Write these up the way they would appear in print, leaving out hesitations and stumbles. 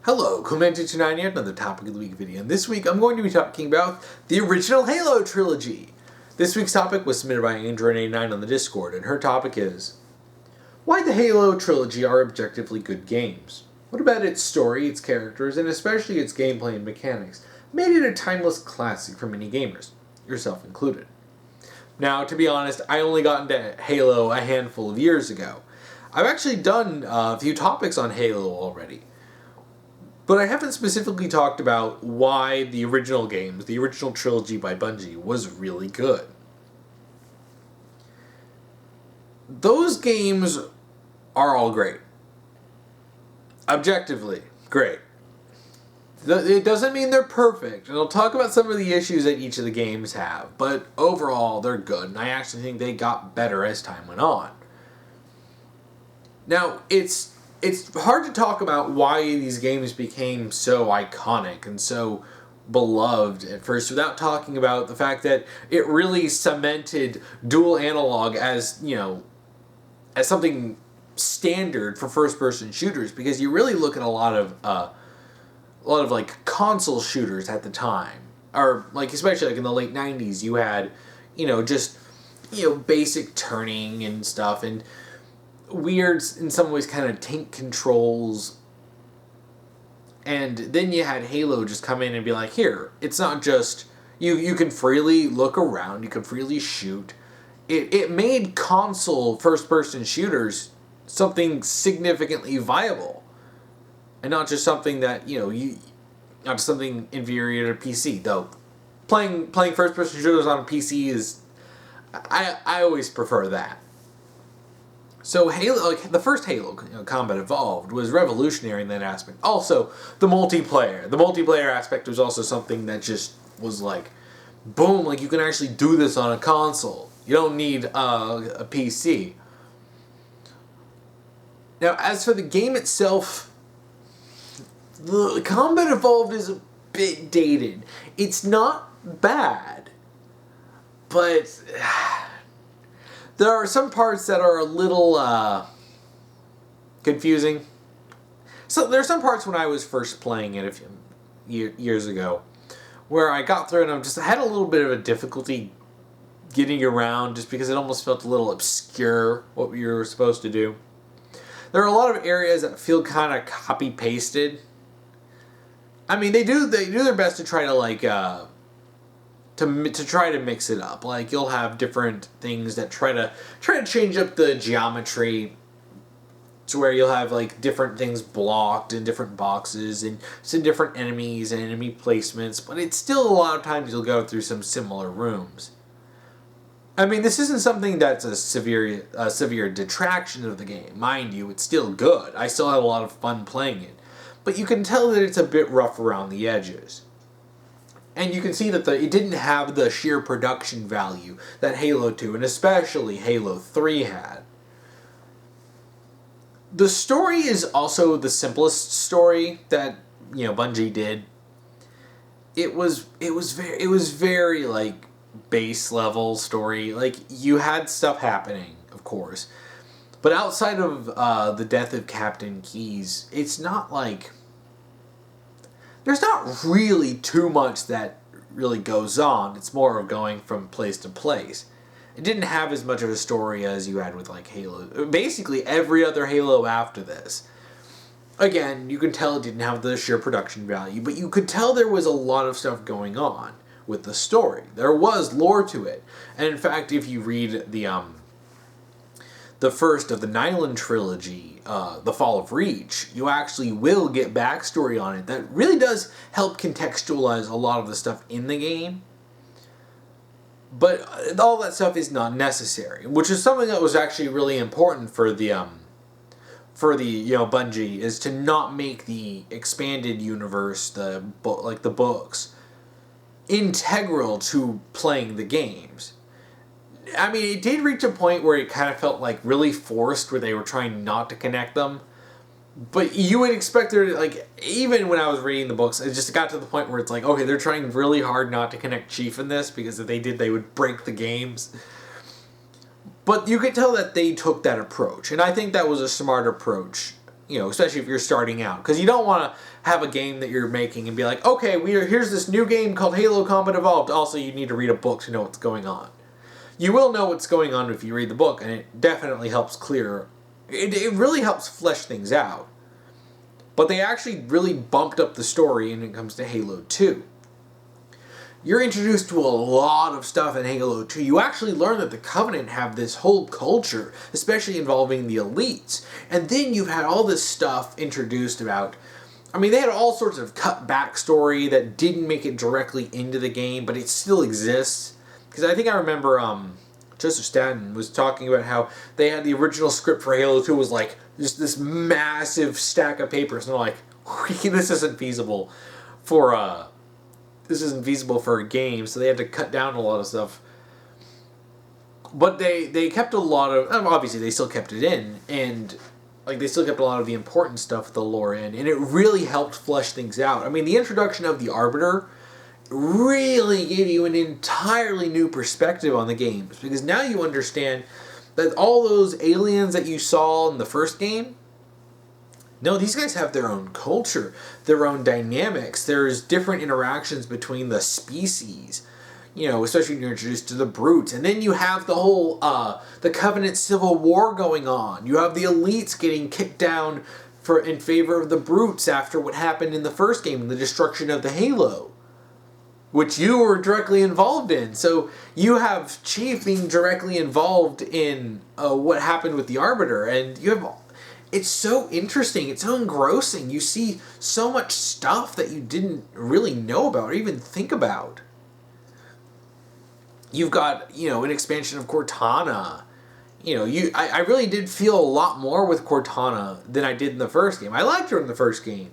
Hello, Clement229 here, another Topic of the Week video, and this week I'm going to be talking about the original Halo Trilogy. This week's topic was submitted by Android89 on the Discord, and her topic is why the Halo Trilogy are objectively good games. What about its story, its characters, and especially its gameplay and mechanics made it a timeless classic for many gamers, yourself included. Now, to be honest, I only got into Halo a handful of years ago. I've actually done a few topics on Halo already. But I haven't specifically talked about why the original games, the original trilogy by Bungie, was really good. Those games are all great. Objectively, great. It doesn't mean they're perfect, and I'll talk about some of the issues that each of the games have, but overall they're good, and I actually think they got better as time went on. Now, it's hard to talk about why these games became so iconic and so beloved at first without talking about the fact that it really cemented dual analog as, as something standard for first-person shooters, because you really look at a lot of like console shooters at the time, or like especially like in the late 90s, you had, basic turning and stuff, and weird, in some ways, kind of tank controls. And then you had Halo just come in and be like, here, it's not just, you can freely look around, you can freely shoot. It made console first-person shooters something significantly viable. And not just something that, not just something inferior to PC, though. Playing first-person shooters on a PC is, I always prefer that. So Halo, the first Halo, Combat Evolved, was revolutionary in that aspect. Also, the multiplayer. The multiplayer aspect was also something that just was like, boom, like you can actually do this on a console. You don't need a PC. Now, as for the game itself, the Combat Evolved is a bit dated. It's not bad, but there are some parts that are a little confusing. So there are some parts when I was first playing it years ago where I got through and I had a little bit of a difficulty getting around just because it almost felt a little obscure what you were supposed to do. There are a lot of areas that feel kind of copy-pasted. I mean, they do their best to try to to try to mix it up. Like, you'll have different things that try to change up the geometry to where you'll have like different things blocked in different boxes and some different enemies and enemy placements, but it's still a lot of times you'll go through some similar rooms. I mean, this isn't something that's a severe detraction of the game. Mind you, it's still good. I still had a lot of fun playing it. But you can tell that it's a bit rough around the edges. And you can see that it didn't have the sheer production value that Halo 2 and especially Halo 3 had. The story is also the simplest story that, Bungie did. It was very like base level story. Like, you had stuff happening, of course. But outside of the death of Captain Keyes, it's not like there's not really too much that really goes on. It's more of going from place to place. It didn't have as much of a story as you had with like Halo. Basically every other Halo after this. Again, you can tell it didn't have the sheer production value, but you could tell there was a lot of stuff going on with the story. There was lore to it. And in fact, if you read the first of the Nylon trilogy, The Fall of Reach, you actually will get backstory on it that really does help contextualize a lot of the stuff in the game. But all that stuff is not necessary, which is something that was actually really important for the Bungie, is to not make the expanded universe, the books, integral to playing the games. I mean, it did reach a point where it kind of felt like really forced, where they were trying not to connect them. But you would expect there to, like, even when I was reading the books, it just got to the point where it's like, okay, they're trying really hard not to connect Chief in this, because if they did, they would break the games. But you could tell that they took that approach, and I think that was a smart approach, especially if you're starting out. Because you don't want to have a game that you're making and be like, okay, here's this new game called Halo Combat Evolved. Also, you need to read a book to know what's going on. You will know what's going on if you read the book, and it definitely helps clear. It really helps flesh things out. But they actually really bumped up the story when it comes to Halo 2. You're introduced to a lot of stuff in Halo 2. You actually learn that the Covenant have this whole culture, especially involving the elites. And then you've had all this stuff introduced about... I mean, they had all sorts of cut backstory that didn't make it directly into the game, but it still exists. Because I think I remember Joseph Staten was talking about how they had the original script for Halo 2 was like just this massive stack of papers. And they're like, this isn't feasible for a game, so they had to cut down a lot of stuff. But they kept a lot of... obviously, they still kept it in, and like they still kept a lot of the important stuff, the lore in, and it really helped flesh things out. I mean, the introduction of the Arbiter really gave you an entirely new perspective on the games, because now you understand that all those aliens that you saw in the first game, no, these guys have their own culture, their own dynamics. There's different interactions between the species, especially when you're introduced to the brutes. And then you have the whole, the Covenant Civil War going on. You have the elites getting kicked down in favor of the brutes after what happened in the first game, the destruction of the Halo, which you were directly involved in. So you have Chief being directly involved in what happened with the Arbiter, and you have... It's so interesting. It's so engrossing. You see so much stuff that you didn't really know about or even think about. You've got, an expansion of Cortana. I really did feel a lot more with Cortana than I did in the first game. I liked her in the first game,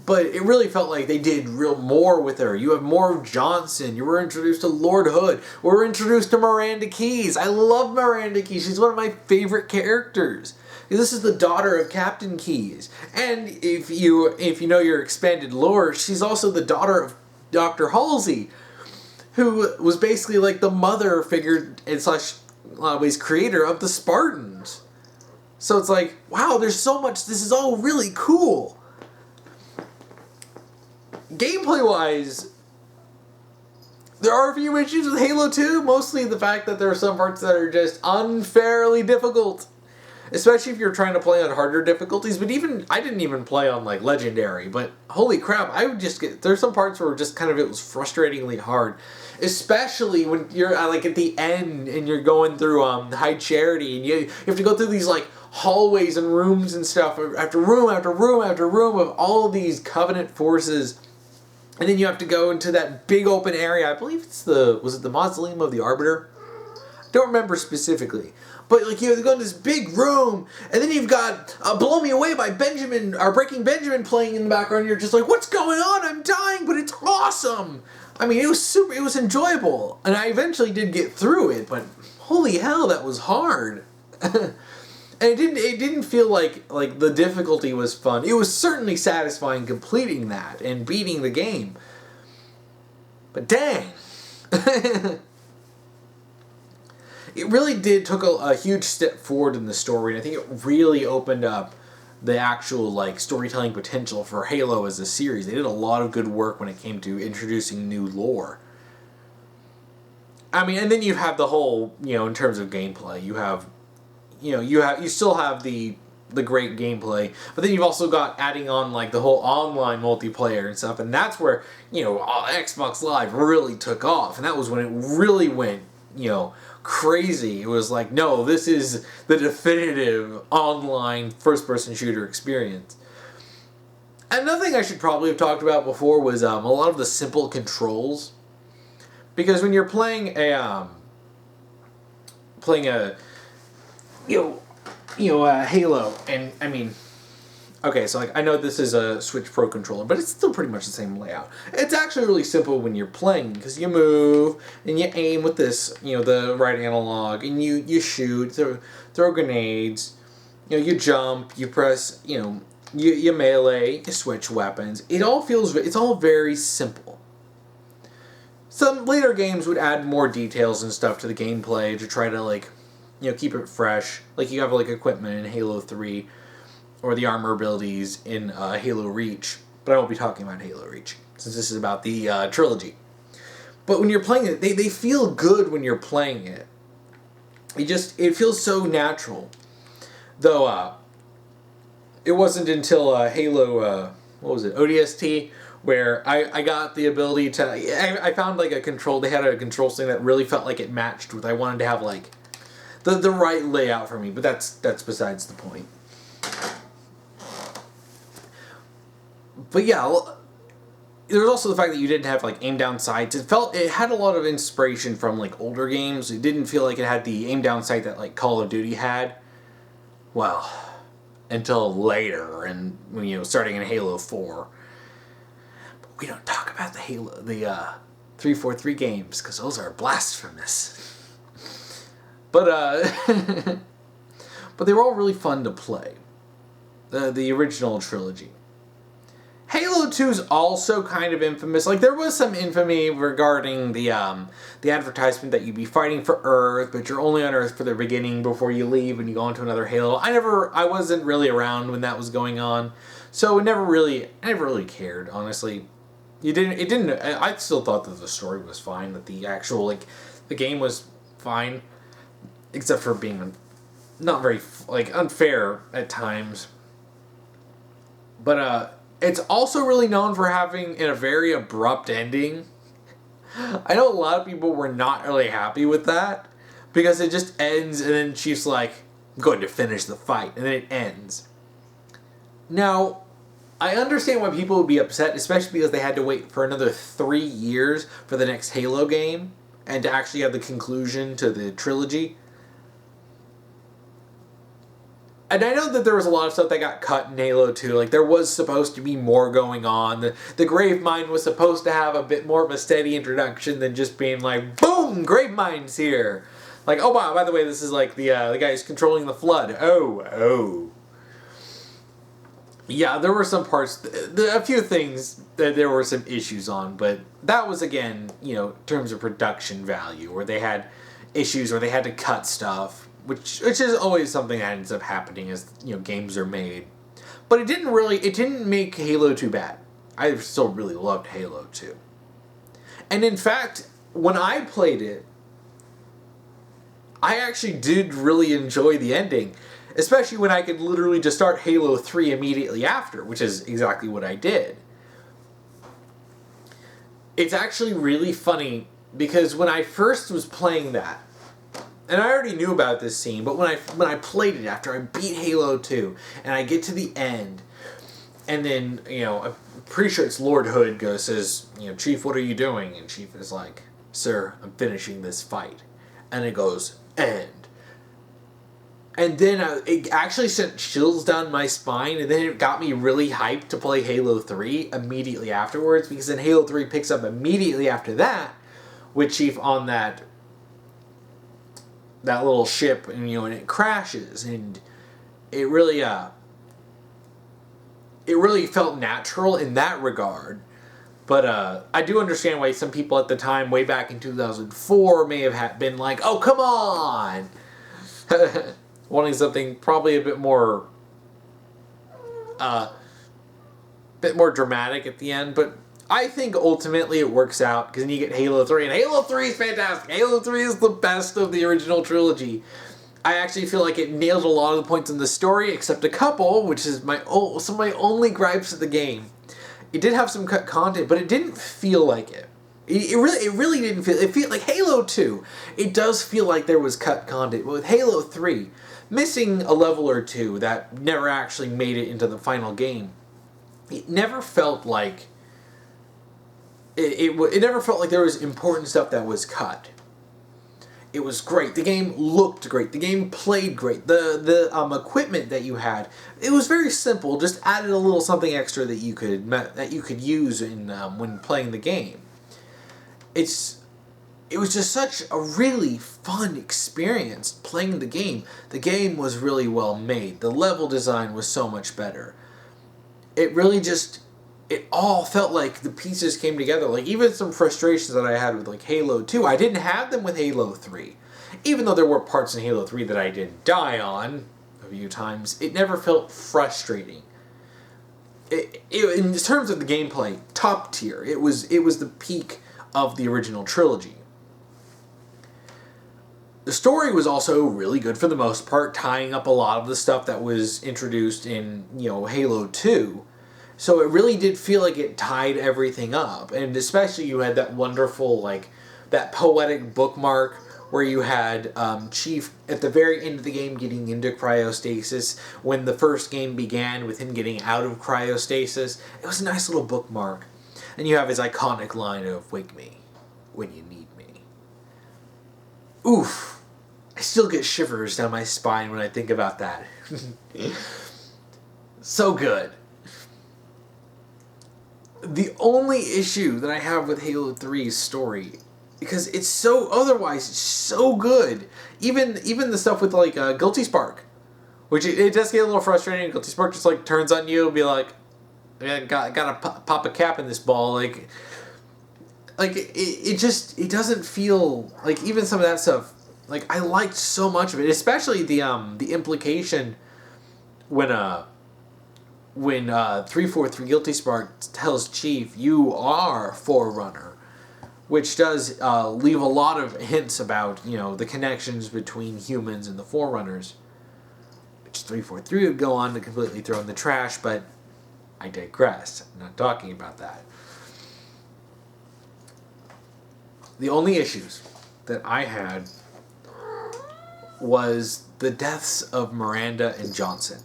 but it really felt like they did more with her. You have more of Johnson. You were introduced to Lord Hood. We were introduced to Miranda Keyes. I love Miranda Keyes. She's one of my favorite characters. This is the daughter of Captain Keyes. And if you know your expanded lore, she's also the daughter of Dr. Halsey, who was basically like the mother figure and slash a lot of ways creator of the Spartans. So it's like, wow, there's so much. This is all really cool. Gameplay-wise, there are a few issues with Halo 2, mostly the fact that there are some parts that are just unfairly difficult. Especially if you're trying to play on harder difficulties. But I didn't even play on like Legendary. But holy crap, I would just there's some parts where it was frustratingly hard. Especially when you're like at the end and you're going through High Charity. And you have to go through these like hallways and rooms and stuff. After room after room after room of all of these Covenant forces. And then you have to go into that big open area. I believe was it the Mausoleum of the Arbiter? I don't remember specifically. But like you have to go in this big room, and then you've got "Blow Me Away" by Breaking Benjamin playing in the background. You're just like, what's going on? I'm dying, but it's awesome. I mean, it was enjoyable, and I eventually did get through it. But holy hell, that was hard. And it didn't feel like the difficulty was fun. It was certainly satisfying completing that and beating the game. But dang. It really took a huge step forward in the story, and I think it really opened up the actual storytelling potential for Halo as a series. They did a lot of good work when it came to introducing new lore. I mean, and then you have the whole, in terms of gameplay, you still have the great gameplay, but then you've also got adding on the whole online multiplayer and stuff, and that's where Xbox Live really took off, and that was when it really went crazy. It was like, no, this is the definitive online first-person shooter experience. Another thing I should probably have talked about before was a lot of the simple controls, because when you're playing a Halo, and I mean, okay, so I know this is a Switch Pro controller, but it's still pretty much the same layout. It's actually really simple when you're playing, because you move, and you aim with this, the right analog, and you shoot, throw grenades, you jump, you press, you melee, you switch weapons. It's all very simple. Some later games would add more details and stuff to the gameplay to try to, keep it fresh. Like, you have, equipment in Halo 3, or the armor abilities in Halo Reach. but I won't be talking about Halo Reach, since this is about the trilogy. But when you're playing it, they feel good when you're playing it. It feels so natural. Though, it wasn't until Halo, ODST, where I got the ability to, I found like they had a control thing that really felt like it matched with, I wanted to have like, the right layout for me, but that's besides the point. But yeah, there was also the fact that you didn't have like aim down sights. It had a lot of inspiration from like older games. It didn't feel like it had the aim down sight that like Call of Duty had. Well, until later, and when starting in Halo 4. But we don't talk about the 343 games because those are blasphemous. But but they were all really fun to play. The original trilogy. Halo 2 is also kind of infamous. Like, there was some infamy regarding the advertisement that you'd be fighting for Earth, but you're only on Earth for the beginning before you leave and you go on to another Halo. I wasn't really around when that was going on, so I never really cared, honestly. I still thought that the story was fine, that the actual, like, the game was fine, except for being not very, like, unfair at times. But, it's also really known for having a very abrupt ending. I know a lot of people were not really happy with that, because it just ends and then Chief's like, I'm going to finish the fight, and then it ends. Now, I understand why people would be upset, especially because they had to wait for another 3 years for the next Halo game, and to actually have the conclusion to the trilogy. And I know that there was a lot of stuff that got cut in Halo 2. Like, there was supposed to be more going on. The Grave Mine was supposed to have a bit more of a steady introduction than just being like, boom, Grave Mine's here. Like, oh, wow, by the way, this is like the guy who's controlling the flood. Oh. Yeah, there were some parts, a few things that there were some issues on, but that was, again, in terms of production value, where they had issues where they had to cut stuff. Which is always something that ends up happening as games are made. But it didn't make Halo 2 bad. I still really loved Halo 2. And in fact, when I played it, I actually did really enjoy the ending. Especially when I could literally just start Halo 3 immediately after, which is exactly what I did. It's actually really funny, because when I first was playing that, and I already knew about this scene, but when I played it after I beat Halo 2, and I get to the end, and then, I'm pretty sure it's Lord Hood says, Chief, what are you doing? And Chief is like, sir, I'm finishing this fight. And it goes, end. And then it actually sent chills down my spine, and then it got me really hyped to play Halo 3 immediately afterwards, because then Halo 3 picks up immediately after that, with Chief on that little ship, and and it crashes, and it really felt natural in that regard. But I do understand why some people at the time, way back in 2004, may have been like, oh, come on! Wanting something probably a bit more dramatic at the end, but I think ultimately it works out, because then you get Halo 3, and Halo 3 is fantastic. Halo 3 is the best of the original trilogy. I actually feel like it nailed a lot of the points in the story, except a couple, which is some of my only gripes at the game. It did have some cut content, but it didn't feel like it. It really didn't feel. It felt like Halo 2. It does feel like there was cut content, but with Halo 3, missing a level or two that never actually made it into the final game, it never felt like. It never felt like there was important stuff that was cut. It was great. The game looked great. The game played great. The equipment that you had, it was very simple. Just added a little something extra that you could use in when playing the game. It was just such a really fun experience playing the game. The game was really well made. The level design was so much better. It all felt like the pieces came together. Like, even some frustrations that I had with, like, Halo 2, I didn't have them with Halo 3. Even though there were parts in Halo 3 that I did die on a few times, it never felt frustrating. in terms of the gameplay, top tier. It was the peak of the original trilogy. The story was also really good for the most part, tying up a lot of the stuff that was introduced in, Halo 2. So it really did feel like it tied everything up. And especially you had that wonderful, that poetic bookmark where you had Chief at the very end of the game getting into cryostasis when the first game began with him getting out of cryostasis. It was a nice little bookmark. And you have his iconic line of, "Wake me when you need me." Oof. I still get shivers down my spine when I think about that. So good. The only issue that I have with Halo 3's story, because it's so good. Even the stuff with Guilty Spark, which it does get a little frustrating. Guilty Spark just turns on you and be like, "Man, gotta pop a cap in this ball." It doesn't feel like even some of that stuff. I liked so much of it, especially the implication when 343 Guilty Spark tells Chief, "You are Forerunner," which does leave a lot of hints about the connections between humans and the Forerunners, which 343 would go on to completely throw in the trash, but I digress. I'm not talking about that. The only issues that I had was the deaths of Miranda and Johnson.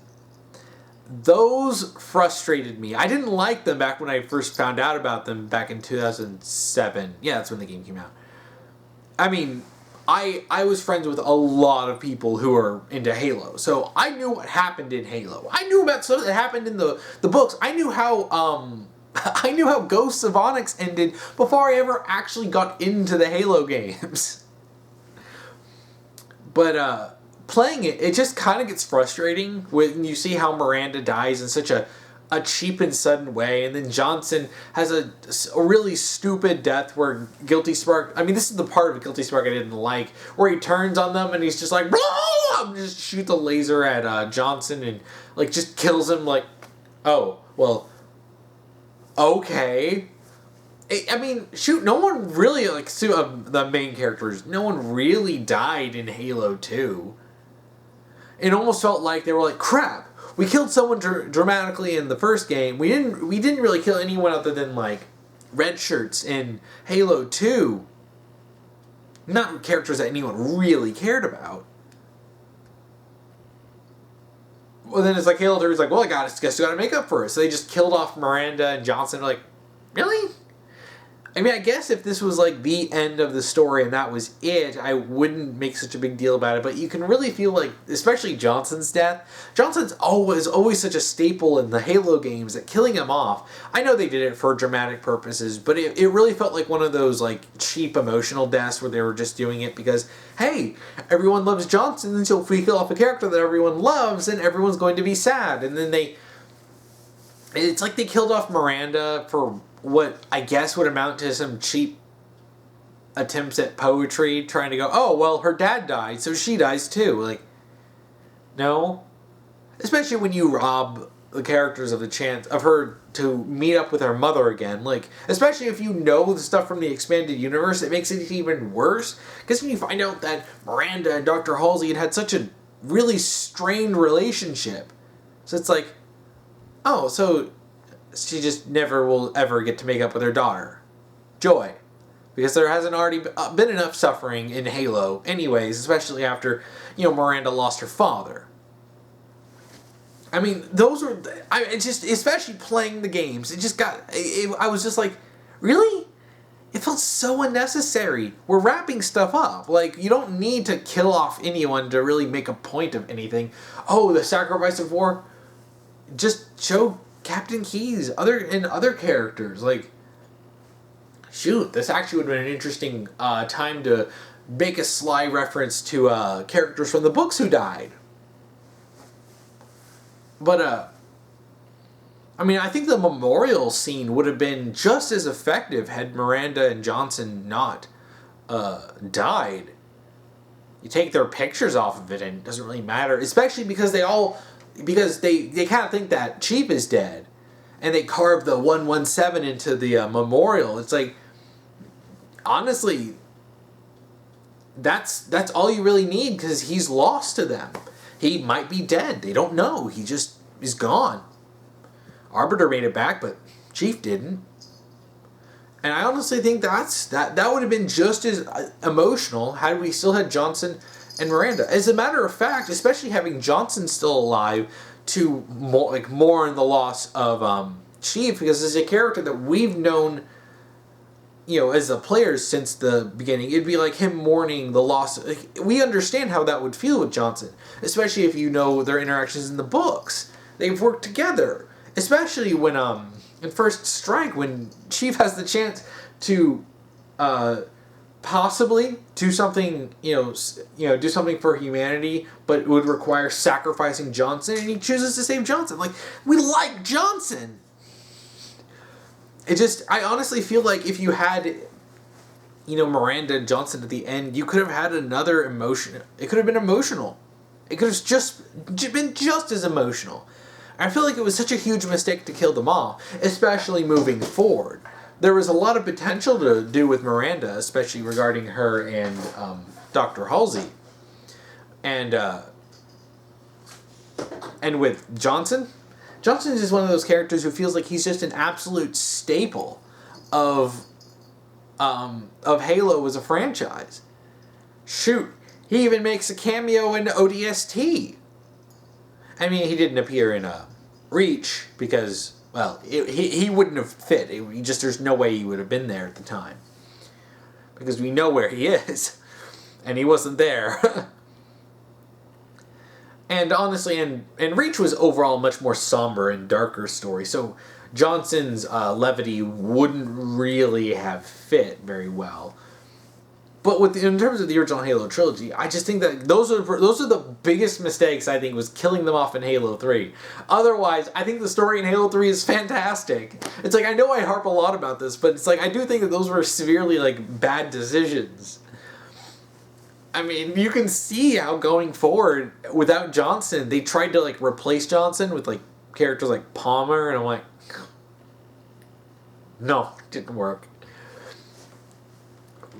Those frustrated me. I didn't like them back when I first found out about them back in 2007. Yeah, that's when the game came out. I mean, I was friends with a lot of people who are into Halo, so I knew what happened in Halo. I knew about stuff that happened in the books. I knew how Ghosts of Onyx ended before I ever actually got into the Halo games. But playing it just kind of gets frustrating when you see how Miranda dies in such a cheap and sudden way, and then Johnson has a really stupid death where Guilty Spark... I mean, this is the part of Guilty Spark I didn't like, where he turns on them and he's just like, "Blah!" Just shoots a laser at Johnson and just kills him. Oh, well, okay. I mean, shoot, no one really, the main characters, no one really died in Halo 2. It almost felt like they were like, "Crap, we killed someone dramatically in the first game. We didn't really kill anyone other than, red shirts in Halo 2. Not characters that anyone really cared about." Well, then it's Halo 3 is well, I guess gotta make up for it. So they just killed off Miranda and Johnson. Really? I mean, I guess if this was the end of the story and that was it, I wouldn't make such a big deal about it. But you can really feel especially Johnson's death. Johnson's always such a staple in the Halo games that killing him off, I know they did it for dramatic purposes, but it really felt like one of those cheap emotional deaths where they were just doing it because, hey, everyone loves Johnson, and so if we kill off a character that everyone loves, then everyone's going to be sad. And then it's like they killed off Miranda for what I guess would amount to some cheap attempts at poetry, trying to go, "Oh, well, her dad died, so she dies too." No. Especially when you rob the characters of the chance of her to meet up with her mother again. Especially if you know the stuff from the expanded universe, it makes it even worse. Because when you find out that Miranda and Dr. Halsey had such a really strained relationship. So it's oh, so she just never will ever get to make up with her daughter. Joy. Because there hasn't already been enough suffering in Halo anyways, especially after, Miranda lost her father. I mean, those were... especially playing the games, I was just really? It felt so unnecessary. We're wrapping stuff up. You don't need to kill off anyone to really make a point of anything. Oh, the sacrifice of war? Just show Captain Keyes, other characters. Shoot, this actually would have been an interesting time to make a sly reference to characters from the books who died. But, I mean, I think the memorial scene would have been just as effective had Miranda and Johnson not died. You take their pictures off of it and it doesn't really matter, especially because they kind of think that Chief is dead. and they carved the 117 into the memorial. It's like, honestly, that's all you really need, because he's lost to them. He might be dead. They don't know. He just is gone. Arbiter made it back, but Chief didn't. And I honestly think that would have been just as emotional had we still had Johnson and Miranda. As a matter of fact, especially having Johnson still alive, to mourn the loss of Chief, because it's a character that we've known, as the players since the beginning. It'd be like him mourning the loss. We understand how that would feel with Johnson, especially if you know their interactions in the books. They've worked together, especially when in First Strike, when Chief has the chance to possibly do something, do something for humanity, but it would require sacrificing Johnson, and he chooses to save Johnson. Like, we like Johnson. I honestly feel like if you had, Miranda and Johnson at the end, you could have had another emotion. It could have been emotional. It could have just been just as emotional. I feel like it was such a huge mistake to kill them off, especially moving forward. There was a lot of potential to do with Miranda, especially regarding her and Dr. Halsey. And with Johnson is just one of those characters who feels like he's just an absolute staple of Halo as a franchise. Shoot, he even makes a cameo in ODST. I mean, he didn't appear in Reach because, well, he wouldn't have fit. There's no way he would have been there at the time. Because we know where he is. And he wasn't there. And honestly, and Reach was overall a much more somber and darker story. So Johnson's levity wouldn't really have fit very well. But in terms of the original Halo trilogy, I just think that those are the biggest mistakes, I think, was killing them off in Halo 3. Otherwise, I think the story in Halo 3 is fantastic. It's like, I know I harp a lot about this, but it's like, I do think that those were severely, bad decisions. I mean, you can see how going forward, without Johnson, they tried to, replace Johnson with, characters like Palmer, and I'm like, no, it didn't work.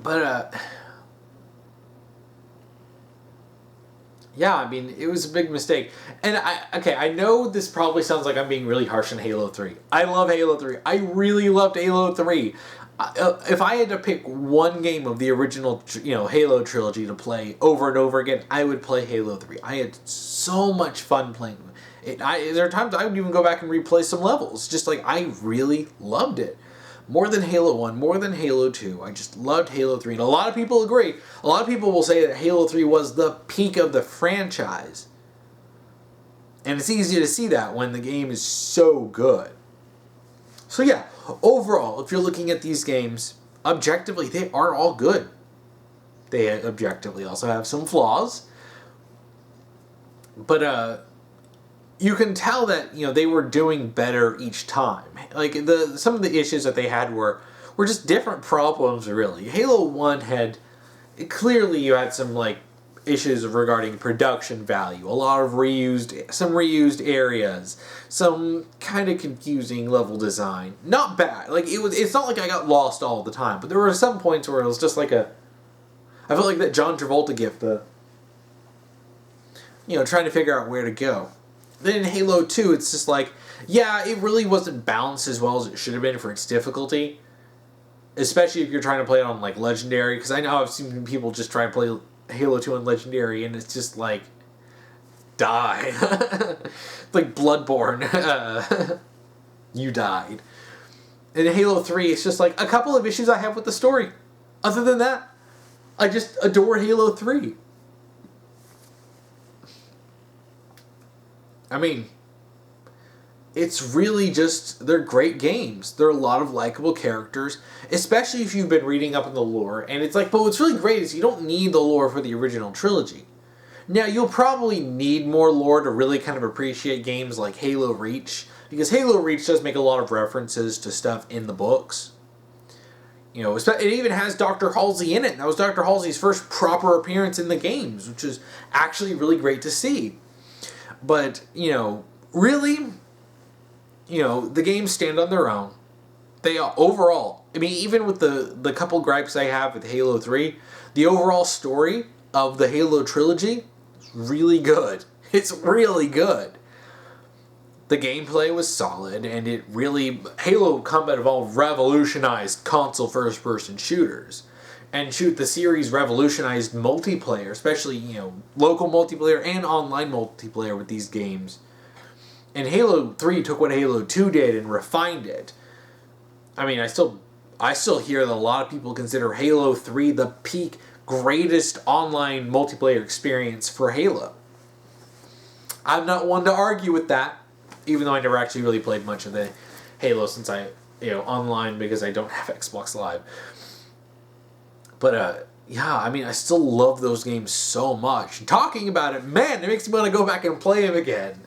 But, yeah, I mean, it was a big mistake. And, I know this probably sounds like I'm being really harsh on Halo 3. I love Halo 3. I really loved Halo 3. If I had to pick one game of the original, Halo trilogy to play over and over again, I would play Halo 3. I had so much fun playing it. There are times I would even go back and replay some levels. Just, I really loved it. More than Halo 1, more than Halo 2. I just loved Halo 3. And a lot of people agree. A lot of people will say that Halo 3 was the peak of the franchise. And it's easy to see that when the game is so good. So yeah, overall, if you're looking at these games, objectively, they are all good. They objectively also have some flaws. But, you can tell that, they were doing better each time. Some of the issues that they had were just different problems, really. Halo 1 had, clearly you had some, issues regarding production value. A lot of reused areas. Some kind of confusing level design. Not bad. It's not like I got lost all the time, but there were some points where it was just I felt like that John Travolta gift, trying to figure out where to go. Then in Halo 2, it's just it really wasn't balanced as well as it should have been for its difficulty. Especially if you're trying to play it on, Legendary. Because I know I've seen people just try and play Halo 2 on Legendary, and it's just, die. Like Bloodborne. You died. And in Halo 3, it's just, a couple of issues I have with the story. Other than that, I just adore Halo 3. I mean, it's really just, they're great games. There are a lot of likable characters, especially if you've been reading up on the lore. And it's but what's really great is you don't need the lore for the original trilogy. Now, you'll probably need more lore to really kind of appreciate games like Halo Reach, because Halo Reach does make a lot of references to stuff in the books. It even has Dr. Halsey in it. That was Dr. Halsey's first proper appearance in the games, which is actually really great to see. But, really, the games stand on their own. They are, overall, I mean, even with the couple gripes I have with Halo 3, the overall story of the Halo Trilogy is really good. It's really good. The gameplay was solid, and Halo Combat Evolved revolutionized console first-person shooters. And the series revolutionized multiplayer, especially, local multiplayer and online multiplayer with these games. And Halo 3 took what Halo 2 did and refined it. I mean, I still hear that a lot of people consider Halo 3 the peak, greatest online multiplayer experience for Halo. I'm not one to argue with that, even though I never actually really played much of the Halo since online because I don't have Xbox Live. But, I mean, I still love those games so much. Talking about it, man, it makes me want to go back and play them again.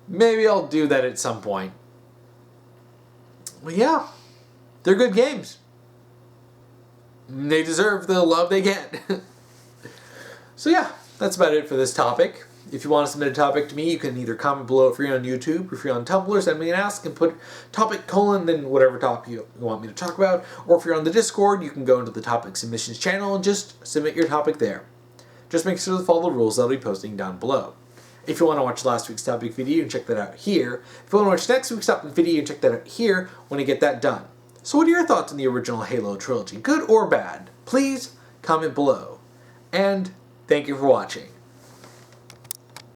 Maybe I'll do that at some point. Well, yeah, they're good games. They deserve the love they get. So yeah, that's about it for this topic. If you want to submit a topic to me, you can either comment below if you're on YouTube, or if you're on Tumblr, send me an ask and put topic : then whatever topic you want me to talk about. Or if you're on the Discord, you can go into the topic submissions channel and just submit your topic there. Just make sure to follow the rules that I'll be posting down below. If you want to watch last week's topic video, you can check that out here. If you want to watch next week's topic video, you can check that out here when I get that done. So what are your thoughts on the original Halo Trilogy? Good or bad? Please comment below. And thank you for watching.